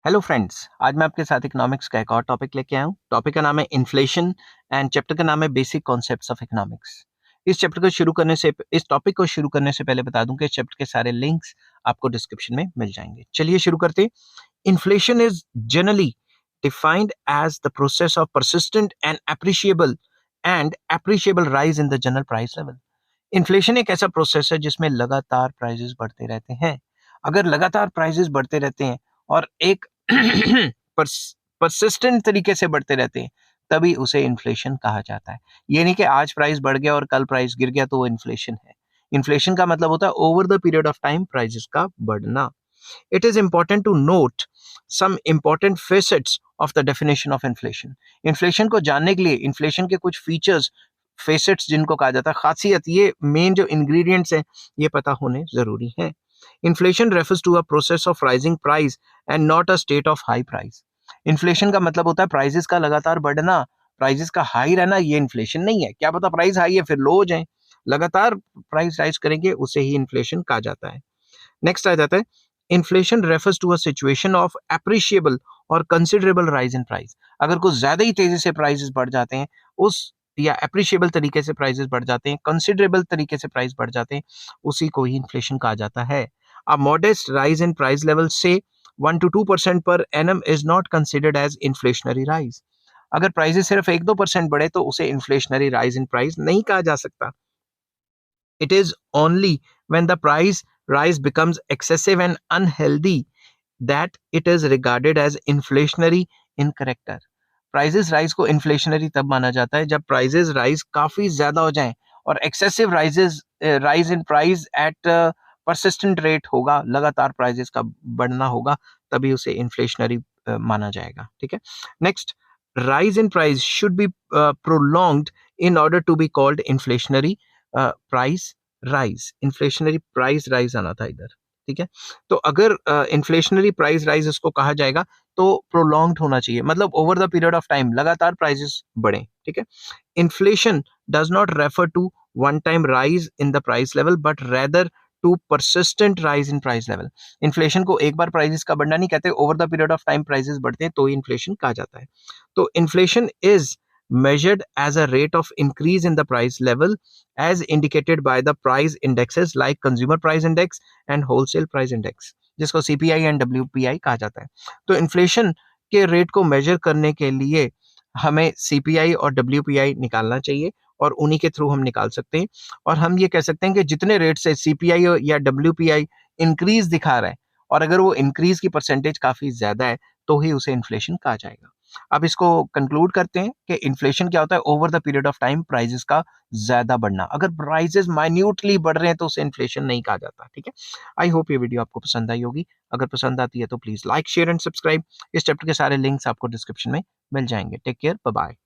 Hello friends, आज मैं आपके साथ इकोनॉमिक्स का एक और टॉपिक लेके आया हूँ। टॉपिक का नाम है इन्फ्लेशन एंड चैप्टर का नाम है बेसिक कॉन्सेप्ट्स ऑफ इकोनॉमिक्स। इस टॉपिक को शुरू करने से पहले बता दूं कि इस चैप्टर के सारे लिंक्स आपको डिस्क्रिप्शन में मिल जाएंगे। चलिए शुरू करते हैं। Inflation is generally defined as the process of persistent and appreciable rise in the general price level. Inflation एक ऐसा प्रोसेस है जिसमें लगातार प्राइजेस बढ़ते रहते हैं। अगर लगातार प्राइजेस बढ़ते रहते हैं और एक परसिस्टेंट तरीके से बढ़ते रहते हैं, तभी उसे इन्फ्लेशन कहा जाता है। ये नहीं कि आज प्राइस बढ़ गया और कल प्राइस गिर गया तो वो इन्फ्लेशन है। इन्फ्लेशन का मतलब होता है over the period of time prices का बढ़ना। It is important to note some important facets of the definition of inflation. Inflation को जानने के लिए इन्फ्लेशन के कुछ फीचर्स, फेसेट्स जिनको कहा जाता है, खासियत, ये मेन जो इंग्रेडिएंट्स हैं, ये पता होने जरूरी है। Inflation refers to a process of rising price and not a state of high price. Inflation का मतलब होता है प्राइजेस का लगातार बढ़ना, प्राइजेस का हाई रहना। ये इन्फ्लेशन नहीं है। क्या पता प्राइस हाई है फिर लो हो जाए। लगातार प्राइस राइज करेंगे उसे ही इन्फ्लेशन कहा जाता है। नेक्स्ट आ जाता है, inflation refers to a situation of appreciable और कंसिडरेबल राइज इन प्राइस। अगर कुछ ज्यादा ही तेजी से प्राइसेस बढ़ जाते हैं, उस या एप्रिशिएबल तरीके से प्राइसेस बढ़ जाते हैं, कंसिडरेबल तरीके से प्राइस बढ़ जाते हैं, उसी को ही इन्फ्लेशन कहा जाता है। A modest rise in price level से 1 to 2% per annum is not considered as inflationary rise. अगर प्राइसेस सिर्फ 1-2% बढ़े तो उसे इन्फ्लेशनरी राइज इन प्राइस नहीं कहा जा सकता। It is only when the price rise becomes excessive and unhealthy that it is regarded as inflationary in character. Prices rise को इन्फ्लेशनरी तब माना जाता है जब प्राइजेस राइज काफी ज्यादा हो जाएं और excessive rise in price at persistent rate होगा, लगातार प्राइजेस का बढ़ना होगा, तभी उसे इन्फ्लेशनरी माना जाएगा। ठीक है। Next, rise in price should be prolonged in order to be called inflationary price rise. Inflationary price rise आना था इधर। ठीक है। तो अगर इन्फ्लेशनरी प्राइस राइज इसको कहा जाएगा तो प्रोलॉन्ग्ड होना चाहिए, मतलब over the period of time लगातार प्राइसेस बढ़े। ठीक है। Inflation does not refer to one time rise in the price level but rather to persistent rise in price level. Inflation को एक बार प्राइसेस का बढ़ना नहीं कहते, over the period of time prices बढ़ते हैं तो ही इन्फ्लेशन कहा जाता है। तो inflation is measured as a rate of increase in the price level as indicated by the price indexes like consumer price index and wholesale price index, जिसको CPI and WPI कहा जाता है। तो इन्फ्लेशन के रेट को major करने के लिए हमें CPI और WPI निकालना चाहिए और उन्हीं के थ्रू हम निकाल सकते हैं। और हम ये कह सकते हैं कि जितने रेट से CPI या WPI इंक्रीज दिखा रहा है और अगर वो इंक्रीज की परसेंटेज काफी ज्यादा है तो ही उसे इन्फ्लेशन कहा जाएगा। अब इसको कंक्लूड करते हैं कि इन्फ्लेशन क्या होता है, over the period of time prices का ज्यादा बढ़ना। अगर प्राइजेस माइन्यूटली बढ़ रहे हैं तो उसे इन्फ्लेशन नहीं कहा जाता। ठीक है। आई होप ये वीडियो आपको पसंद आई होगी। अगर पसंद आती है तो please like, share and subscribe. इस चैप्टर के सारे लिंक्स आपको डिस्क्रिप्शन में मिल जाएंगे। Take care, bye bye.